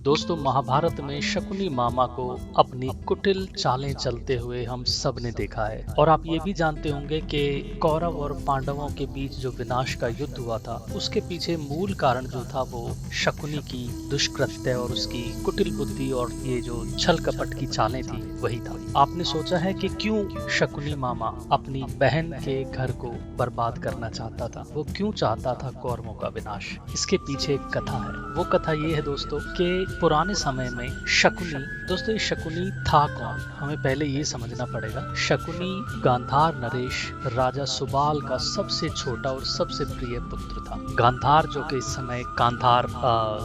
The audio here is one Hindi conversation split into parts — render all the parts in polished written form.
दोस्तों, महाभारत में शकुनी मामा को अपनी कुटिल चालें चलते हुए हम सब ने देखा है। और आप ये भी जानते होंगे कि कौरव और पांडवों के बीच जो विनाश का युद्ध हुआ था, उसके पीछे मूल कारण जो था वो शकुनी की दुष्कृत्य और उसकी कुटिल बुद्धि और ये जो छल कपट की चालें थी वही था। आपने सोचा है कि क्यों शकुनी मामा अपनी बहन के घर को बर्बाद करना चाहता था? वो क्यों चाहता था कौरवों का विनाश? इसके पीछे एक कथा है। वो कथा ये है दोस्तों कि पुराने समय में शकुनी, दोस्तों ये शकुनी था कौन, हमें पहले ये समझना पड़ेगा। शकुनी गांधार नरेश राजा सुबाल का सबसे छोटा और सबसे प्रिय पुत्र था। गांधार जो कि इस समय कांधार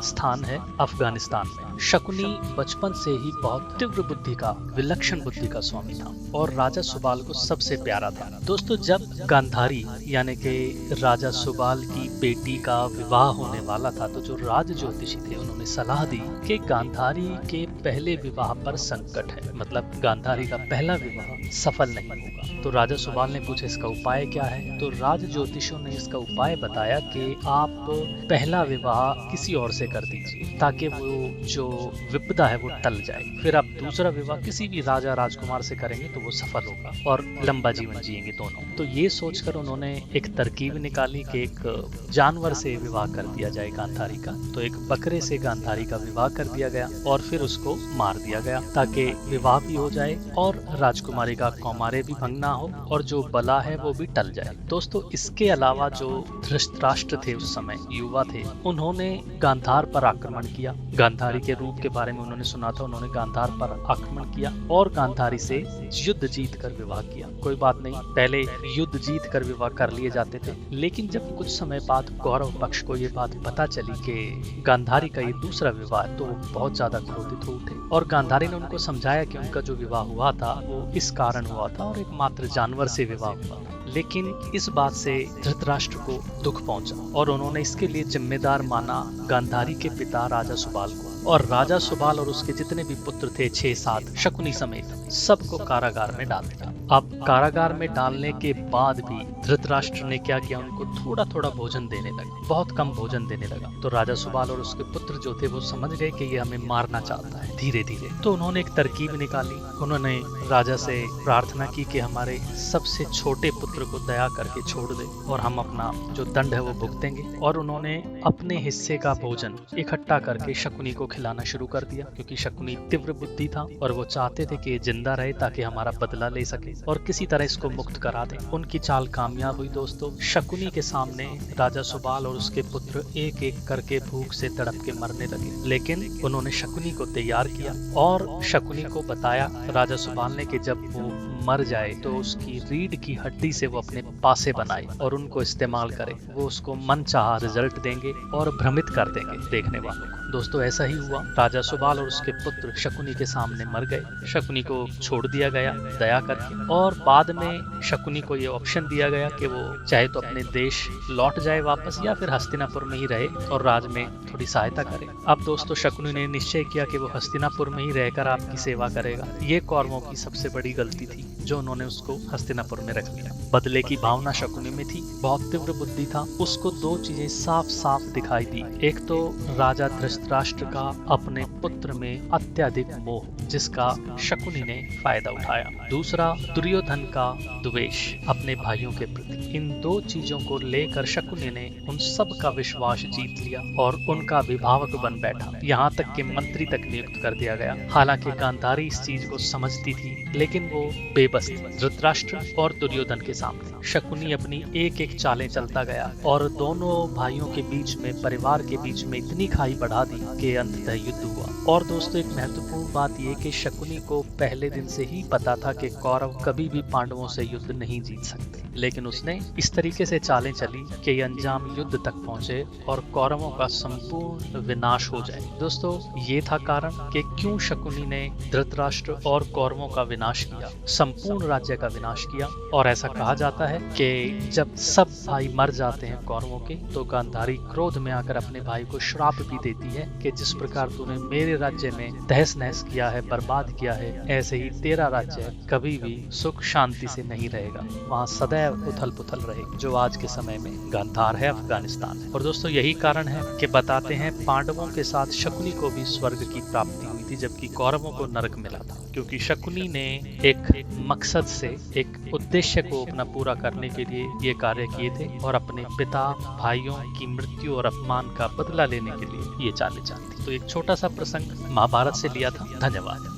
स्थान है अफगानिस्तान में। शकुनी बचपन से ही बहुत तीव्र बुद्धि का, विलक्षण बुद्धि का स्वामी था और राजा सुबाल को सबसे प्यारा था। दोस्तों, जब गांधारी यानी कि राजा सुबाल की बेटी का विवाह होने वाला था तो जो राज ज्योतिषी थे उन्होंने सलाह दी कि गांधारी के पहले विवाह पर संकट है, मतलब गांधारी का पहला विवाह सफल नहीं होगा। तो राजा सुबाल ने पूछा इसका उपाय क्या है? तो राज ज्योतिषियों ने इसका उपाय बताया कि आप पहला विवाह किसी और से कर दीजिए ताकि वो जो विपदा है वो टल जाए। फिर आप दूसरा विवाह किसी भी राजा राजकुमार से करेंगे तो वो सफल होगा और लंबा जीवन जिएंगे दोनों। तो ये सोचकर उन्होंने एक तरकीब निकाली कि एक जानवर से विवाह कर दिया जाए गांधारी का। तो एक बकरे से गांधारी का विवाह कर दिया गया और फिर उसको मार दिया गया ताकि विवाह भी हो जाए और राजकुमारी का कौमार्य भी भंग ना हो और जो बला है वो भी टल जाए। दोस्तों, इसके अलावा जो धृतराष्ट्र थे उस समय युवा थे, उन्होंने गांधार पर आक्रमण किया। गांधारी के रूप के बारे में उन्होंने सुना था, उन्होंने गांधार पर आक्रमण किया और गांधारी से युद्ध जीत कर विवाह किया। कोई बात नहीं, पहले युद्ध जीत कर विवाह कर लिए जाते थे, लेकिन जब कुछ समय बाद कौरव पक्ष को ये बात पता चली कि गांधारी का ये दूसरा विवाह, तो बहुत ज्यादा क्रोधित हो उठे और गांधारी ने उनको समझाया कि उनका जो विवाह हुआ था वो इस कारण हुआ था और एक मात्र जानवर से विवाह हुआ। लेकिन इस बात से धृतराष्ट्र को दुख पहुंचा और उन्होंने इसके लिए जिम्मेदार माना गांधारी के पिता राजा सुबाल को। और राजा सुबाल और उसके जितने भी पुत्र थे 6-7 शकुनी समेत सबको कारागार में डाल दिया। अब कारागार में डालने के बाद भी धृतराष्ट्र ने क्या किया, उनको थोड़ा थोड़ा भोजन देने लगा, बहुत कम भोजन देने लगा। तो राजा सुबाल और उसके पुत्र जो थे वो समझ गए कि ये हमें मारना चाहता है धीरे धीरे। तो उन्होंने एक तरकीब निकाली। उन्होंने राजा से प्रार्थना की कि हमारे सबसे छोटे पुत्र को दया करके छोड़ दे और हम अपना जो दंड है वो भुगतेंगे। और उन्होंने अपने हिस्से का भोजन इकट्ठा करके शकुनी को खिलाना शुरू कर दिया, क्योंकि शकुनी तीव्र बुद्धि था और वो चाहते थे कि ये जिंदा रहे ताकि हमारा बदला ले सके और किसी तरह इसको मुक्त करा दें। उनकी चाल कामयाब हुई दोस्तों। शकुनी के सामने राजा सुबाल और उसके पुत्र एक एक करके भूख से तड़प के मरने लगे, लेकिन उन्होंने शकुनी को तैयार किया और शकुनी को बताया राजा सुबाल ने कि जब वो मर जाए तो उसकी रीढ़ की हड्डी से वो अपने पासे बनाए और उनको इस्तेमाल करे। वो उसको मनचाहा रिजल्ट देंगे और भ्रमित कर देंगे देखने वालों को। दोस्तों, ऐसा ही हुआ। राजा सुबाल और उसके पुत्र शकुनी के सामने मर गए। शकुनी को छोड़ दिया गया दया करके और बाद में शकुनी को ये ऑप्शन दिया गया कि वो चाहे तो अपने देश लौट जाए वापस या फिर हस्तिनापुर में ही रहे और राज में थोड़ी सहायता करे। अब दोस्तों, शकुनी ने निश्चय किया कि वो हस्तिनापुर में ही रहकर आपकी सेवा करेगा। ये कौरवों की सबसे बड़ी गलती थी जो उन्होंने उसको हस्तिनापुर में रख लिया। बदले की भावना शकुनी में थी, बहुत तीव्र बुद्धि था। उसको दो चीजें साफ साफ दिखाई दी। एक तो राजा धृतराष्ट्र का अपने पुत्र में अत्यधिक मोह, जिसका शकुनी ने फायदा उठाया। दूसरा, दुर्योधन का द्वेष अपने भाइयों के प्रति। इन दो चीजों को लेकर शकुनी ने उन सब का विश्वास जीत लिया और उनका अभिभावक बन बैठा। यहाँ तक कि मंत्री तक नियुक्त कर दिया गया। हालांकि गांधारी इस चीज को समझती थी, लेकिन वो बेबस थी धृतराष्ट्र और दुर्योधन के सामने। शकुनी अपनी एक एक चालें चलता गया और दोनों भाइयों के बीच में, परिवार के बीच में इतनी खाई बढ़ा दी कि अंततः युद्ध हुआ। और दोस्तों, एक महत्वपूर्ण बात यह कि शकुनी को पहले दिन से ही पता था कि कौरव कभी भी पांडवों से युद्ध नहीं जीत सकते, लेकिन उसने इस तरीके से चालें चली कि ये अंजाम युद्ध तक पहुंचे और कौरवों का संपूर्ण विनाश हो जाए। दोस्तों, ये था कारण कि क्यों शकुनी ने धृतराष्ट्र और कौरवों का विनाश किया। संपूर्ण संपूर्ण राज्य का विनाश किया। और ऐसा कहा जाता है कि जब सब भाई मर जाते हैं कौरवों के, तो गांधारी क्रोध में आकर अपने भाई को श्राप भी देती है कि जिस प्रकार तूने मेरे राज्य में तहस नहस किया है, बर्बाद किया है, ऐसे ही तेरा राज्य कभी भी सुख शांति से नहीं रहेगा, वहाँ सदैव उथल पुथल रहेगी, जो आज के समय में गांधार है, अफगानिस्तान है। और दोस्तों यही कारण है कि बताते हैं पांडवों के साथ शकुनी को भी स्वर्ग की प्राप्ति हुई थी, जबकि कौरवों को नरक मिला था, क्योंकि शकुनी ने एक मकसद से, एक उद्देश्य को अपना पूरा करने के लिए ये कार्य किए थे और अपने पिता भाइयों की मृत्यु और अपमान का बदला लेने के लिए ये चालें चलती। तो एक छोटा सा प्रसंग महाभारत से लिया था। धन्यवाद।